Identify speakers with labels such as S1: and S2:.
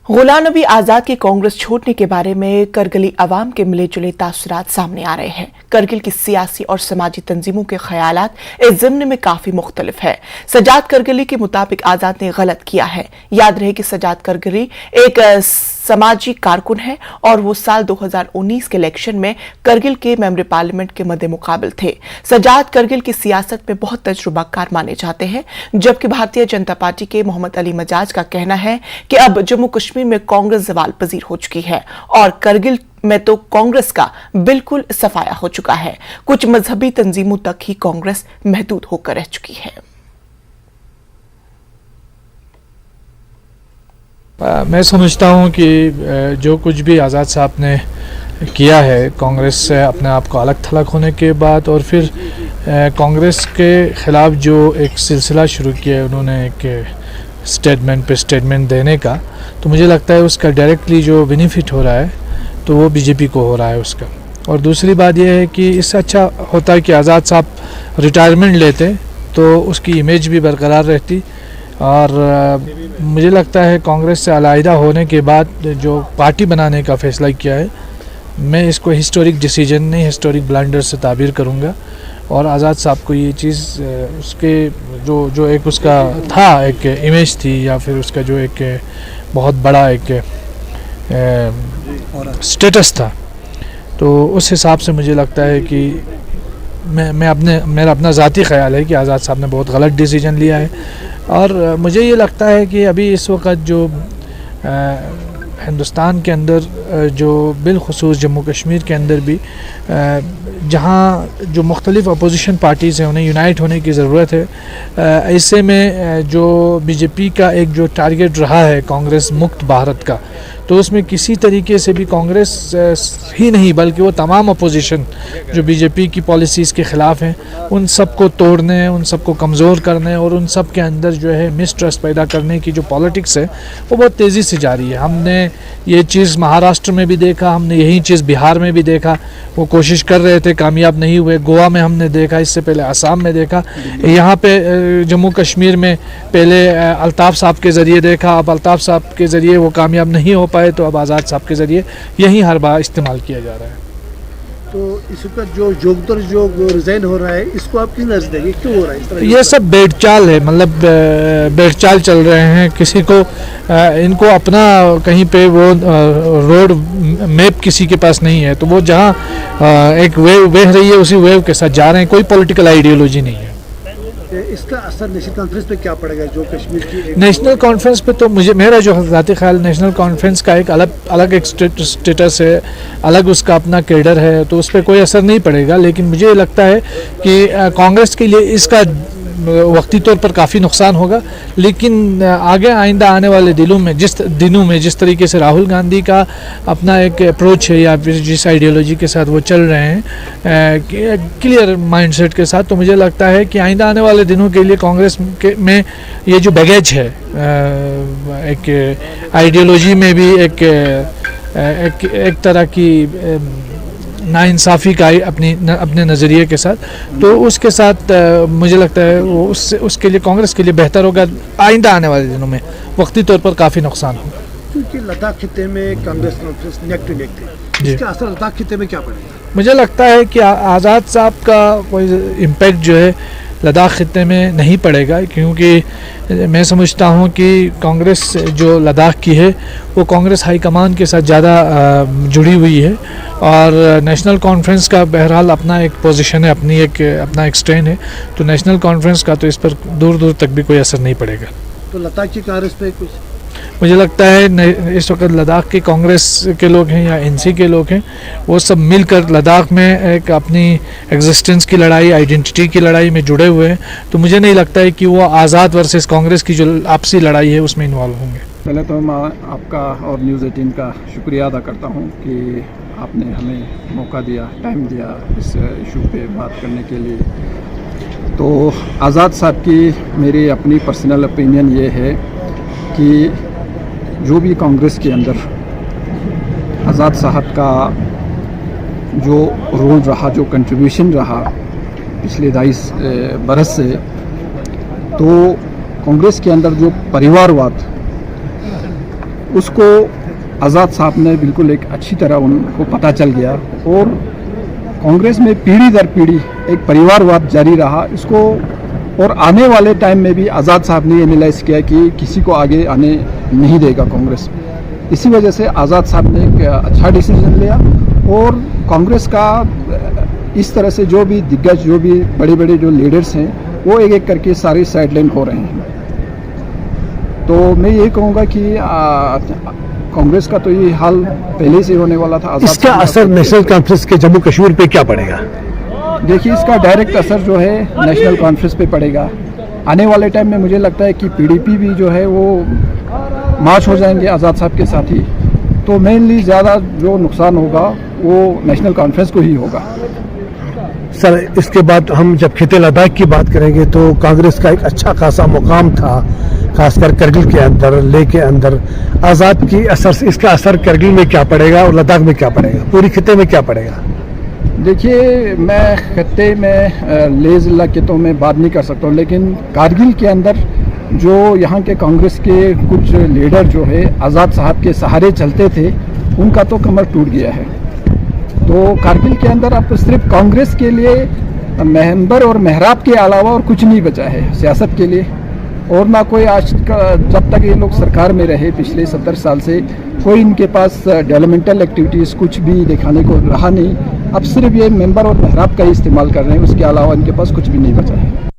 S1: गुलाम नबी आजाद की कांग्रेस छोड़ने के बारे में करगिली अवाम के मिले जुले तासुरात सामने आ रहे हैं। करगिल की सियासी और समाजी तंजीमों के ख्यालात इस ज़िम्न में काफी मुख्तलिफ है। सजाद करगिली के मुताबिक आजाद ने गलत किया है। याद रहे कि सजाद करगिली एक समाजी कारकुन है और वो साल 2019 के इलेक्शन में करगिल के मेंबर पार्लियामेंट के मद्दे मुकाबिल थे। सजाद करगिल की सियासत में बहुत तजुर्बाकार माने जाते हैं, जबकि भारतीय जनता पार्टी के मोहम्मद अली मजाज का कहना है कि अब जम्मू कश्मीर में कांग्रेस जवाल पजीर हो चुकी है और करगिल में तो कांग्रेस का बिल्कुल सफाया हो चुका है। कुछ मजहबी तंजीमों तक ही कांग्रेस महदूद होकर रह चुकी है।
S2: मैं समझता हूं कि जो कुछ भी आज़ाद साहब ने किया है कांग्रेस से अपने आप को अलग थलग होने के बाद, और फिर कांग्रेस के ख़िलाफ़ जो एक सिलसिला शुरू किया है उन्होंने एक स्टेटमेंट पे स्टेटमेंट देने का, तो मुझे लगता है उसका डायरेक्टली जो बेनिफिट हो रहा है तो वो बीजेपी को हो रहा है उसका। और दूसरी बात यह है कि इससे अच्छा होता है कि आज़ाद साहब रिटायरमेंट लेते तो उसकी इमेज भी बरकरार रहती। और मुझे लगता है कांग्रेस से अलहदा होने के बाद जो पार्टी बनाने का फ़ैसला किया है, मैं इसको हिस्टोरिक डिसीजन नहीं हिस्टोरिक ब्लंडर से ताबीर करूँगा। और आज़ाद साहब को ये चीज़ उसके जो एक उसका था एक इमेज थी या फिर उसका जो एक बहुत बड़ा एक स्टेटस था, तो उस हिसाब से मुझे लगता है कि मेरा अपना ज़ाती ख़्याल है कि आज़ाद साहब ने बहुत गलत डिसीजन लिया है। और मुझे ये लगता है कि अभी इस वक्त जो हिंदुस्तान के अंदर जो बिलखुसूस जम्मू कश्मीर के अंदर भी जहाँ जो मुख्तलिफ़ अपोजिशन पार्टीज़ हैं उन्हें यूनाइट होने की ज़रूरत है। ऐसे में जो बीजेपी का एक जो टारगेट रहा है कांग्रेस मुक्त भारत का, तो उसमें किसी तरीके से भी कांग्रेस ही नहीं बल्कि वो तमाम अपोजिशन जो बीजेपी की पॉलिसीज़ के ख़िलाफ़ हैं उन सब को तोड़ने, उन सब को कमज़ोर करने और उन सब के अंदर जो है मिसट्रस्ट पैदा करने की जो पॉलिटिक्स है वो बहुत तेज़ी से जारी है। हमने ये चीज़ महाराष्ट्र में भी देखा, हमने यही चीज़ बिहार में भी देखा, वो कोशिश कर रहे थे कामयाब नहीं हुए। गोवा में हमने देखा, इससे पहले असम में देखा, यहाँ पे जम्मू कश्मीर में पहले अल्ताफ़ साहब के ज़रिए देखा, अब अल्ताफ़ साहब के ज़रिए वो कामयाब नहीं हो पाए तो अब आज़ाद साहब के ज़रिए यही हर बार इस्तेमाल किया जा रहा है।
S3: तो इसका जो रिजाइन हो रहा है इसको आप किस नजर देंगे, क्यों हो रहा है इस तरह?
S2: ये सब बेड़चाल है, मतलब बेड़चाल चल रहे हैं। किसी को इनको अपना कहीं पे वो रोड मैप किसी के पास नहीं है, तो वो जहाँ एक वेव बह रही है उसी वेव के साथ जा रहे हैं। कोई पॉलिटिकल आइडियोलॉजी नहीं है।
S3: इसका असर नेशनल कॉन्फ्रेंस पे क्या पड़ेगा? जो कश्मीर की
S2: नेशनल कॉन्फ्रेंस पे तो मेरा जो ज़ाती ख्याल, नेशनल कॉन्फ्रेंस का एक अलग एक स्टेटस है, अलग उसका अपना कैडर है, तो उस पर कोई असर नहीं पड़ेगा। लेकिन मुझे लगता है कि कांग्रेस के लिए इसका वक्ती तौर पर काफ़ी नुकसान होगा। लेकिन आगे आइंदा आने वाले दिनों में जिस तरीके से राहुल गांधी का अपना एक अप्रोच है या फिर जिस आइडियोलॉजी के साथ वो चल रहे हैं क्लियर माइंडसेट के साथ, तो मुझे लगता है कि आइंदा आने वाले दिनों के लिए कांग्रेस में ये जो बैगेज है एक आइडियोलॉजी में भी एक तरह की नाइंसाफ़ी का अपने नज़रिए के साथ, तो उसके साथ मुझे लगता है वो उसके लिए कांग्रेस के लिए बेहतर होगा आइंदा आने वाले दिनों में वक्ती तौर पर काफ़ी नुकसान होगा।
S3: क्योंकि लद्दाख खिते में Congress conference neck to neck थे, इसका असर लद्दाख खिते में क्या पड़ेगा?
S2: मुझे लगता है कि आज़ाद साहब का कोई इम्पैक्ट जो है लद्दाख खिते में नहीं पड़ेगा, क्योंकि मैं समझता हूँ कि कांग्रेस जो लद्दाख की है वो कांग्रेस हाईकमान के साथ ज़्यादा जुड़ी हुई है। और नेशनल कॉन्फ्रेंस का बहरहाल अपना एक पोजीशन है, अपना एक स्टैंड है, तो नेशनल कॉन्फ्रेंस का तो इस पर दूर दूर तक भी कोई असर नहीं पड़ेगा।
S3: तो लद्दाख की कांग्रेस पे कुछ
S2: मुझे लगता है इस वक्त लद्दाख के कांग्रेस के लोग हैं या एनसी के लोग हैं, वो सब मिलकर लद्दाख में एक अपनी एग्जिस्टेंस की लड़ाई, आइडेंटिटी की लड़ाई में जुड़े हुए हैं। तो मुझे नहीं लगता है कि वो आज़ाद वर्सेस कांग्रेस की जो आपसी लड़ाई है उसमें इन्वॉल्व होंगे।
S4: पहले तो मैं आपका और न्यूज़ 18 का शुक्रिया अदा करता हूँ कि आपने हमें मौका दिया, टाइम दिया इस इशू पे बात करने के लिए। तो आज़ाद साहब की मेरी अपनी पर्सनल ओपिनियन ये है कि जो भी कांग्रेस के अंदर आज़ाद साहब का जो रोल रहा, जो कंट्रीब्यूशन रहा पिछले 22 बरस से, तो कांग्रेस के अंदर जो परिवारवाद उसको आज़ाद साहब ने बिल्कुल एक अच्छी तरह उनको पता चल गया और कांग्रेस में पीढ़ी दर पीढ़ी एक परिवारवाद जारी रहा इसको, और आने वाले टाइम में भी आज़ाद साहब ने एनालाइज किया कि किसी को आगे आने नहीं देगा कांग्रेस। इसी वजह से आज़ाद साहब ने एक अच्छा डिसीजन लिया और कांग्रेस का इस तरह से जो भी दिग्गज, जो भी बड़े बड़े जो लीडर्स हैं, वो एक एक करके सारे साइडलाइन हो रहे हैं। तो मैं ये कहूँगा कि कांग्रेस का तो ये हाल पहले से होने वाला था।
S5: इसका असर नेशनल कॉन्फ्रेंस के जम्मू कश्मीर पे क्या पड़ेगा?
S4: देखिए, इसका डायरेक्ट असर जो है नेशनल कॉन्फ्रेंस पे पड़ेगा। आने वाले टाइम में मुझे लगता है कि पीडीपी भी जो है वो मार्च हो जाएंगे आज़ाद साहब के साथ ही। तो मेनली ज़्यादा जो नुकसान होगा वो नेशनल कॉन्फ्रेंस को ही होगा।
S5: सर, इसके बाद हम जब खिते लद्दाख की बात करेंगे तो कांग्रेस का एक अच्छा खासा मुकाम था, खासकर करगिल के अंदर, लेह के अंदर। आज़ाद की असर से इसका असर करगिल में क्या पड़ेगा और लद्दाख में क्या पड़ेगा, पूरी खिते में क्या पड़ेगा?
S4: देखिए, मैं खत्ते में लेह ज़िला के तो मैं बात नहीं कर सकता हूँ, लेकिन कारगिल के अंदर जो यहाँ के कांग्रेस के कुछ लीडर जो है आज़ाद साहब के सहारे चलते थे, उनका तो कमर टूट गया है। तो कारगिल के अंदर अब सिर्फ कांग्रेस के लिए मेंबर और मेहराब के अलावा और कुछ नहीं बचा है सियासत के लिए। और ना कोई आज का, जब तक ये लोग सरकार में रहे पिछले 70 साल से, कोई इनके पास डेवलपमेंटल एक्टिविटीज़ कुछ भी दिखाने को रहा नहीं। अब सिर्फ ये मेंबर और मेहराब का ही इस्तेमाल कर रहे हैं, उसके अलावा इनके पास कुछ भी नहीं बचा है।